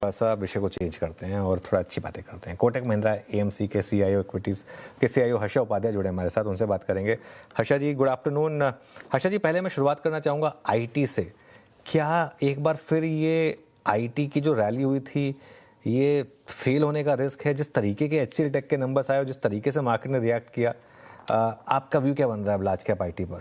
थोड़ा-सा विषय को चेंज करते हैं और थोड़ा अच्छी बातें करते हैं। कोटक महिंद्रा एएमसी के सीईओ इक्विटीज़ के सीईओ हर्षा उपाध्याय जुड़े हमारे साथ, उनसे बात करेंगे। हर्षा जी, गुड आफ्टरनून। हर्षा जी, पहले मैं शुरुआत करना चाहूँगा आईटी से। क्या एक बार फिर ये आईटी की जो रैली हुई थी, ये फेल होने का रिस्क है? जिस तरीके के एचसीएल टेक के नंबर्स आए और जिस तरीके से मार्केट ने रिएक्ट किया, आपका व्यू क्या बन रहा है अब लार्ज कैप आईटी पर?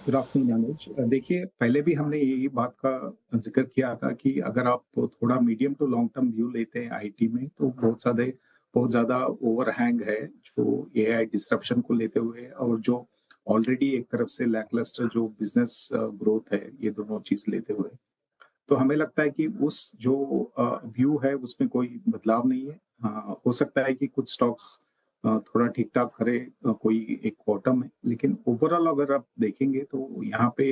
गुड आफ्टरनून अनुज। देखिए, पहले भी हमने यही बात का जिक्र किया था कि अगर आप थोड़ा medium to long term view लेते हैं आईटी में, तो बहुत ज्यादा ओवरहैंग है जो एआई डिस्रप्शन को लेते हुए, और जो ऑलरेडी एक तरफ से लैकलस्टर जो बिजनेस ग्रोथ है, ये दोनों चीज लेते हुए। तो हमें लगता है कि उस जो व्यू है उसमें कोई बदलाव नहीं है। हो सकता है कि कुछ स्टॉक्स थोड़ा ठीक ठाक करे, कोई एक बॉटम है, लेकिन ओवरऑल अगर आप देखेंगे तो यहाँ पे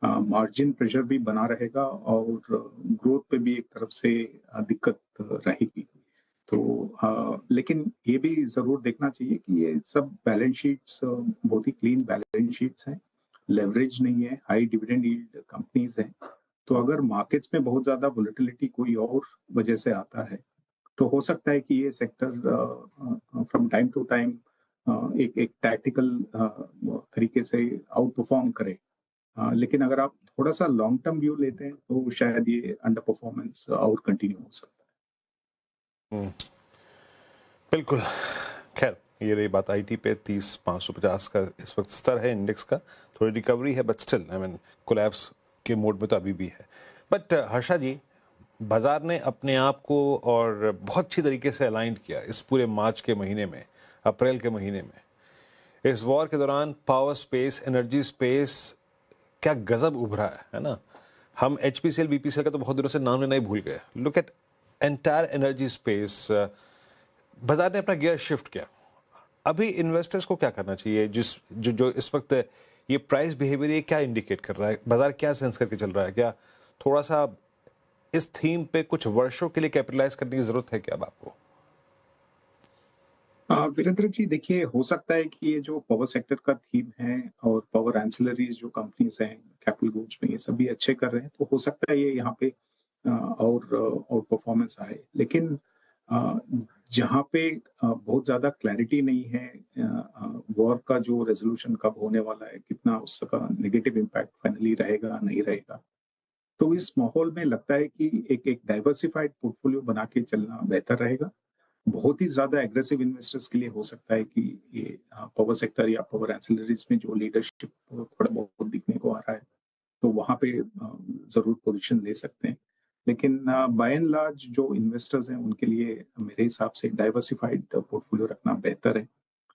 मार्जिन प्रेशर भी बना रहेगा और ग्रोथ पे भी एक तरफ से दिक्कत रहेगी। तो लेकिन ये भी जरूर देखना चाहिए कि ये सब बैलेंस शीट्स बहुत ही क्लीन बैलेंस शीट्स हैं, लेवरेज नहीं है, हाई डिविडेंड यील्ड कंपनीज हैं। तो अगर मार्केट्स में बहुत ज्यादा वोलेटिलिटी कोई और वजह से आता है, तो हो सकता है कि ये sector from time to time एक एक टैक्टिकल तरीके से आउट परफॉर्म करे। लेकिन अगर आप थोड़ा सा लॉन्ग टर्म व्यू लेते हैं तो शायद ये अंडर परफॉर्मेंस और कंटिन्यू हो सकता है। बिल्कुल। खैर, ये रही बात आईटी पे। 30,550 का इस वक्त स्तर है इंडेक्स का। थोड़ी रिकवरी है, बट स्टिल कोलैप्स के मोड में तो अभी भी है। बट हर्षा जी, बाजार ने अपने आप को और बहुत अच्छी तरीके से अलाइन किया इस पूरे मार्च के महीने में, अप्रैल के महीने में। इस वॉर के दौरान पावर स्पेस, एनर्जी स्पेस क्या गजब उभरा है ना। हम एचपीसीएल, बीपीसीएल का तो बहुत दिनों से नाम लेना ही भूल गए। Look at entire energy space. बाजार ने अपना गियर शिफ्ट किया। अभी इन्वेस्टर्स को क्या करना चाहिए? जो इस वक्त ये प्राइस बिहेवियर, ये क्या इंडिकेट कर रहा है? बाजार क्या सेंस करके चल रहा है? क्या थोड़ा सा इस थीम पे कुछ वर्षों के लिए कैपिटलाइज करने की जरूरत है क्या अब आपको? वीरेंद्र जी, देखिए, हो सकता है कि ये जो पावर सेक्टर का थीम है और पावर एंसिलरीज जो कंपनीज हैं कैपिटल गुड्स में, ये सभी अच्छे कर रहे हैं, तो हो सकता है ये यहाँ पे और परफॉर्मेंस आए। लेकिन जहाँ पे बहुत ज्यादा क्लैरिटी नहीं है, वॉर का जो रेजोल्यूशन कब होने वाला है, कितना उसका नेगेटिव इम्पैक्ट फाइनली रहेगा नहीं रहेगा, तो इस माहौल में लगता है कि एक एक डाइवर्सिफाइड पोर्टफोलियो बना के चलना बेहतर रहेगा। बहुत ही ज्यादा एग्रेसिव इन्वेस्टर्स के लिए हो सकता है कि ये पावर सेक्टर या पावर एंसिलरीज में जो लीडरशिप थोड़ा बहुत दिखने को आ रहा है, तो वहां पे जरूर पोजीशन ले सकते हैं। लेकिन बाय एंड लार्ज जो इन्वेस्टर्स हैं उनके लिए मेरे हिसाब से डाइवर्सिफाइड पोर्टफोलियो रखना बेहतर है।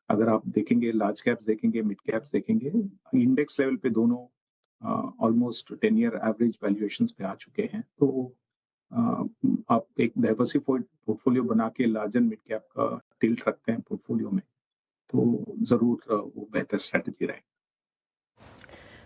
अगर आप देखेंगे, लार्ज कैप्स देखेंगे, मिड कैप्स देखेंगे, इंडेक्स लेवल पे दोनों ऑलमोस्ट 10 ईयर एवरेज वैल्यूएशंस पे आ चुके हैं। तो आप एक डाइवर्सिफाइड पोर्टफोलियो बना के लार्जर मिड कैप का टिल्ट रखते हैं पोर्टफोलियो में, तो जरूर वो बेहतर स्ट्रेटेजी रहेगी।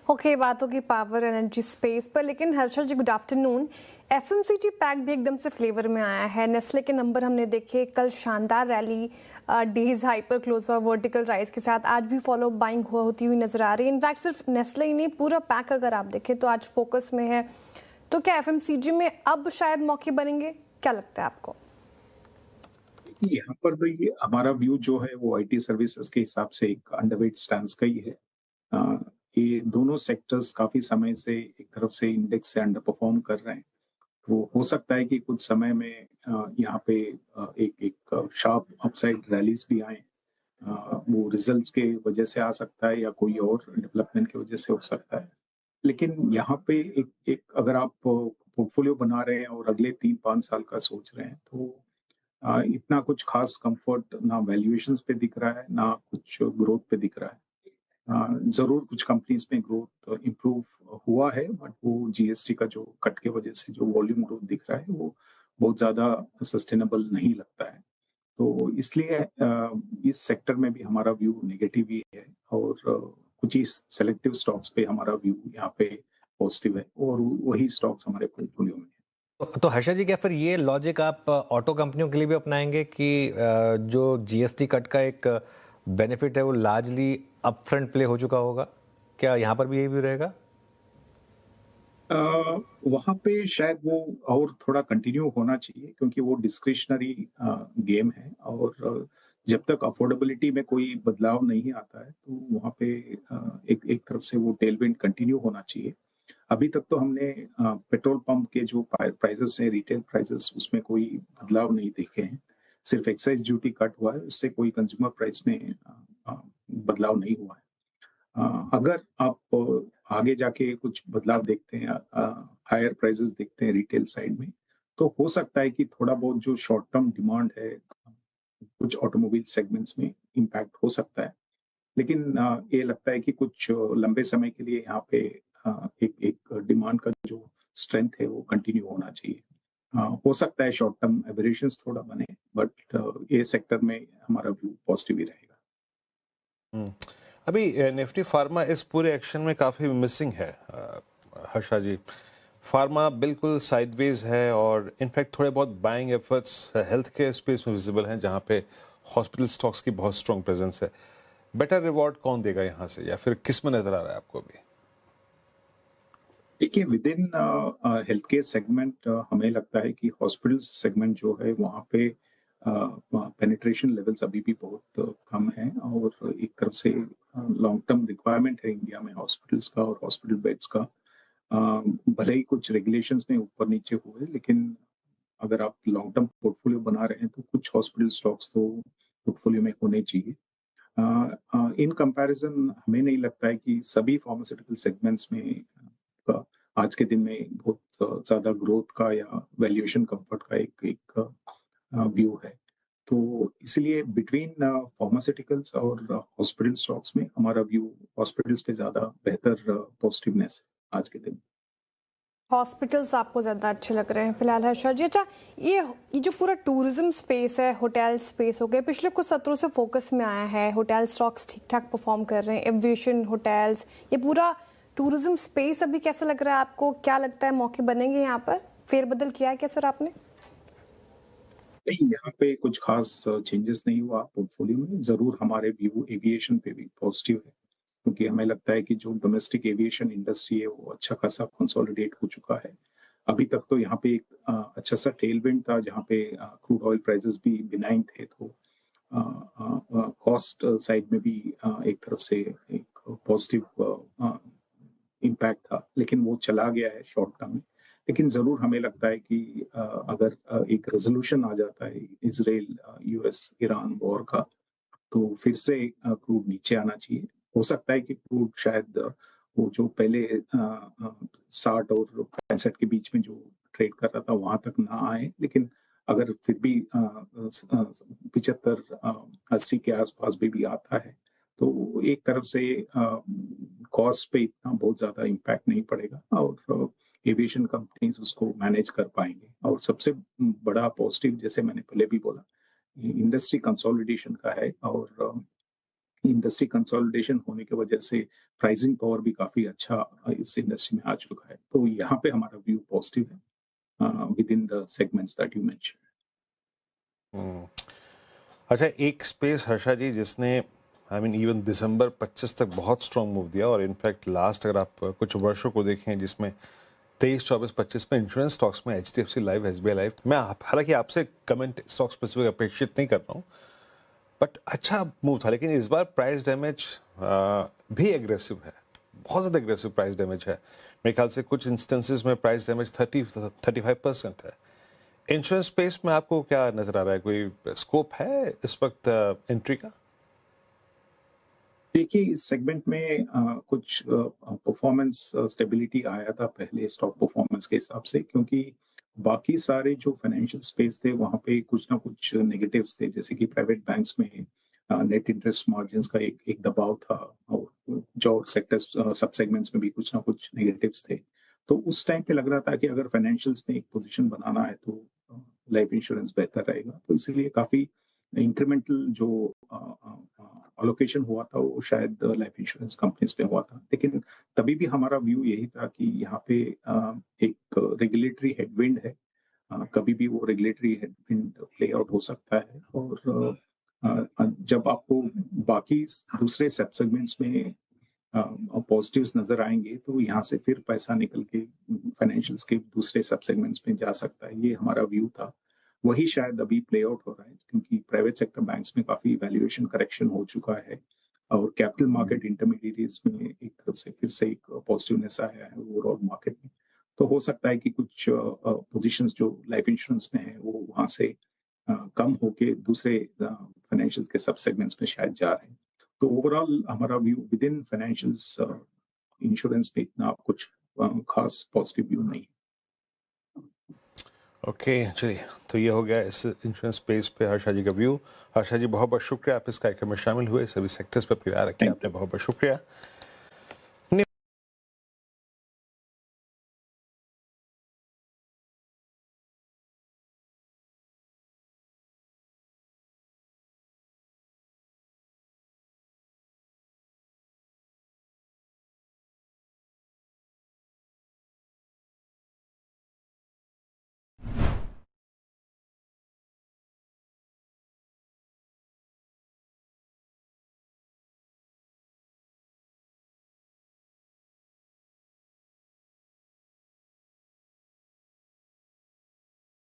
ओके, बात होगी पावर एनर्जी स्पेस पर, लेकिन हर्षा जी गुड आफ्टरनून। एफएमसीजी पैक भी एकदम से फ्लेवर में आया है। नेस्ले के नंबर हमने देखे, कल शानदार रैली, डेज हाइपर क्लोज और वर्टिकल राइज के साथ आज भी फॉलो बाइंग होती हुई नजर आ रही है। इनफैक्ट सिर्फ नेस्ले ही नहीं, पूरा पैक अगर आप देखें तो आज फोकस में है। तो क्या एफएमसीजी में अब शायद मौके बनेंगे? क्या लगता है आपको? यहाँ पर भी हमारा व्यू जो है वो आईटी सर्विसेज के हिसाब से एक अंडरवेट स्टैंस का ही है। ये दोनों सेक्टर्स काफी समय से एक तरफ से इंडेक्स से अंडर परफॉर्म कर रहे हैं। तो हो सकता है कि कुछ समय में यहाँ पे एक एक शार्प अपसाइड रैलीज भी आए। वो रिजल्ट्स के वजह से आ सकता है या कोई और डेवलपमेंट की वजह से हो सकता है। लेकिन यहाँ पे एक एक अगर आप पोर्टफोलियो बना रहे हैं और अगले 3-5 साल का सोच रहे हैं, तो इतना कुछ खास कंफर्ट ना वैल्यूएशंस पे दिख रहा है, ना कुछ ग्रोथ पे दिख रहा है। जरूर कुछ कंपनीज में ग्रोथ इम्प्रूव हुआ है, बट वो जीएसटी का जो कट के वजह से जो वॉल्यूम ग्रोथ दिख रहा है वो बहुत ज्यादा सस्टेनेबल नहीं लगता है। तो इसलिए इस सेक्टर में भी हमारा व्यू नेगेटिव ही है, और कुछ ही सेलेक्टिव स्टॉक्स पे हमारा व्यू यहाँ पे पॉजिटिव है, और वही स्टॉक्स हमारे पोर्टफोलियो में है। तो हर्षा जी, क्या फिर ये लॉजिक आप ऑटो कंपनियों के लिए भी अपनाएंगे कि जो जीएसटी कट का एक बेनिफिट है वो लार्जली अपफ्रंट प्ले हो चुका होगा? क्या यहाँ पर भी यही व्यू रहेगा? वहाँ पे शायद वो और थोड़ा कंटिन्यू होना चाहिए, क्योंकि वो डिस्क्रिशनरी गेम है, और जब तक अफोर्डेबिलिटी में कोई बदलाव नहीं आता है तो वहाँ पे एक एक तरफ से वो टेलविंड कंटिन्यू होना चाहिए। अभी तक तो हमने पेट्रोल पंप के जो प्राइसेस हैं, रिटेल प्राइसेस, उसमें कोई बदलाव नहीं देखे हैं। सिर्फ एक्साइज ड्यूटी कट हुआ है, उससे कोई कंज्यूमर प्राइस में बदलाव नहीं हुआ है। अगर आप आगे जाके कुछ बदलाव देखते हैं, हायर प्राइसेस देखते हैं रिटेल साइड में, तो हो सकता है कि थोड़ा बहुत जो शॉर्ट टर्म डिमांड है कुछ ऑटोमोबाइल सेगमेंट्स में इम्पैक्ट हो सकता है। लेकिन ये लगता है कि कुछ लंबे समय के लिए यहाँ पे एक एक डिमांड का जो स्ट्रेंथ है वो कंटिन्यू होना चाहिए। हो सकता है शॉर्ट टर्म एबरेशंस थोड़ा बने, बट ये सेक्टर में हमारा व्यू पॉजिटिव ही रहेगा। हम्म। अभी निफ्टी फार्मा इस पूरे एक्शन में काफ़ी मिसिंग है हर्षा जी। फार्मा बिल्कुल साइडवेज है और इनफैक्ट थोड़े बहुत buying efforts health care space में विजिबल हैं जहाँ पे हॉस्पिटल स्टॉक्स की बहुत स्ट्रॉन्ग प्रेजेंस है। बेटर रिवॉर्ड कौन देगा यहाँ से, या फिर किस में नजर आ रहा है आपको अभी? देखिए, with in health care segment हमें लगता है कि हॉस्पिटल सेगमेंट जो है वहाँ पे पेनिट्रेशन लेवल्स अभी भी बहुत कम है, और एक तरफ से लॉन्ग टर्म रिक्वायरमेंट है इंडिया में हॉस्पिटल्स का और हॉस्पिटल बेड्स का। भले ही कुछ रेगुलेशंस में ऊपर नीचे हुए, लेकिन अगर आप लॉन्ग टर्म पोर्टफोलियो बना रहे हैं तो कुछ हॉस्पिटल स्टॉक्स तो पोर्टफोलियो में होने चाहिए। इन कंपैरिजन हमें नहीं लगता है कि सभी फार्मास्यूटिकल सेगमेंट्स में का आज के दिन में बहुत ज़्यादा ग्रोथ का या वैल्यूएशन कंफर्ट का एक एक व्यू है। तो इसलिए बिटवीन फार्मास्यूटिकल्स और हॉस्पिटल स्टॉक्स में हमारा व्यू हॉस्पिटल्स पे ज़्यादा बेहतर पॉजिटिवनेस है आज के दिन। हॉस्पिटल्स आपको ज़्यादा अच्छे लग रहे हैं फिलहाल हर्षा जी। अच्छा, ये जो पूरा टूरिज्म स्पेस है, होटल स्पेस हो गया, पिछले कुछ सत्रों से फोकस में आया है। होटल स्टॉक्स ठीक ठाक परफॉर्म कर रहे हैं, एविएशन, होटल्स, ये पूरा टूरिज्म स्पेस अभी कैसा लग रहा है आपको? क्या लगता है मौके बनेंगे यहाँ पर? फेरबदल किया है क्या सर आपने? नहीं, यहाँ पे कुछ खास चेंजेस नहीं हुआ पोर्टफोलियो में। जरूर हमारे व्यू एविएशन पे भी पॉजिटिव है, क्योंकि हमें लगता है कि जो डोमेस्टिक एविएशन इंडस्ट्री है वो अच्छा खासा कंसोलिडेट हो चुका है। अभी तक तो यहाँ पे एक अच्छा सा टेलविंड था, जहाँ पे क्रूड ऑयल प्राइसेस भी बिनाइन थे, तो कॉस्ट साइड में भी एक तरफ से एक पॉजिटिव इम्पैक्ट था, लेकिन वो चला गया है शॉर्ट टर्म में। लेकिन जरूर हमें लगता है कि अगर एक रेजोल्यूशन आ जाता है इसराइल यूएस ईरान वॉर का, तो फिर से क्रूड नीचे आना चाहिए। हो सकता है कि क्रूड शायद वो जो पहले 60 और 65 के बीच में जो ट्रेड कर रहा था वहां तक ना आए, लेकिन अगर फिर भी 75-80 के आसपास भी आता है तो एक तरफ से कॉस्ट पे इतना बहुत ज्यादा इम्पैक्ट नहीं पड़ेगा, और एविएशन कंपनीज उसको मैनेज कर पाएंगे। और सबसे बड़ा पॉजिटिव, जैसे मैंने पहले भी बोला, इंडस्ट्री कंसोलिडेशन का है, और इंडस्ट्री कंसोलिडेशन होने की वजह से प्राइसिंग पावर भी काफी अच्छा इस इंडस्ट्री में आ चुका है। तो यहाँ पे हमारा व्यू पॉजिटिव है within the segments that you mention. Hmm. अच्छा, एक स्पेस हर्षा जी जिसने इवन दिसंबर 25 तक बहुत स्ट्रॉन्ग मूव दिया, और इनफैक्ट लास्ट अगर आप कुछ वर्षों को देखें जिसमें 23, 24, 25 में इंश्योरेंस स्टॉक्स में HDFC लाइफ, SBI लाइफ, मैं हालांकि आपसे कमेंट स्टॉक स्पेसिफिक अपेक्षित नहीं कर रहा हूँ, बट अच्छा मूव था। लेकिन इस बार प्राइस डैमेज भी एग्रेसिव है, बहुत ज़्यादा एग्रेसिव प्राइस डैमेज है। मेरे ख्याल से कुछ इंस्टेंसेस में प्राइस डैमेज 35% है। इंश्योरेंस स्पेस में आपको क्या नजर आ रहा है? कोई स्कोप है इस वक्त एंट्री का? देखिए, इस सेगमेंट में कुछ परफॉर्मेंस स्टेबिलिटी आया था पहले स्टॉक परफॉर्मेंस के हिसाब से, क्योंकि बाकी सारे जो फाइनेंशियल स्पेस थे वहां पे कुछ ना कुछ नेगेटिव्स थे, जैसे कि प्राइवेट बैंक्स में नेट इंटरेस्ट मार्जिन्स का एक एक दबाव था, और जो सेक्टर्स सब सेगमेंट्स में भी कुछ ना कुछ नेगेटिव्स थे। तो उस टाइम पे लग रहा था कि अगर फाइनेंशियल्स में एक पोजीशन बनाना है तो लाइफ इंश्योरेंस बेहतर रहेगा, तो इसलिए काफी इंक्रीमेंटल जो अलोकेशन हुआ था वो शायद लाइफ इंश्योरेंस कंपनीज पे हुआ था। लेकिन तभी भी हमारा व्यू यही था कि यहाँ पे एक रेगुलेटरी हेडविंड है, कभी भी वो रेगुलेटरी हेडविंड प्ले आउट हो सकता है, और जब आपको बाकी दूसरे सब सेगमेंट्स में पॉजिटिव्स नजर आएंगे तो यहाँ से फिर पैसा निकल के फाइनेंशियल्स के दूसरे सब सेगमेंट्स में जा सकता है, ये हमारा व्यू था। वही शायद अभी प्ले आउट हो रहा है क्योंकि प्राइवेट सेक्टर बैंक्स में काफी वैल्यूएशन करेक्शन हो चुका है और कैपिटल मार्केट इंटरमीडिएटरीज में एक तरफ से फिर से एक पॉजिटिवनेस आया है ओवरऑल मार्केट में। तो हो सकता है कि कुछ पोजीशंस जो लाइफ इंश्योरेंस में है वो वहां से कम होके दूसरे फाइनेंशियल के सब सेगमेंट्स में शायद जा रहे हैं। तो ओवरऑल हमारा view with in financials insurance में इतना कुछ खास पॉजिटिव व्यू नहीं है। ओके चलिए, तो ये हो गया इस इंश्योरेंस स्पेस पे हर्षा जी का व्यू। हर्षा जी बहुत बहुत शुक्रिया, आप इस कार्यक्रम में शामिल हुए, सभी सेक्टर्स पर अपनी राय रखी, आपने बहुत बहुत शुक्रिया।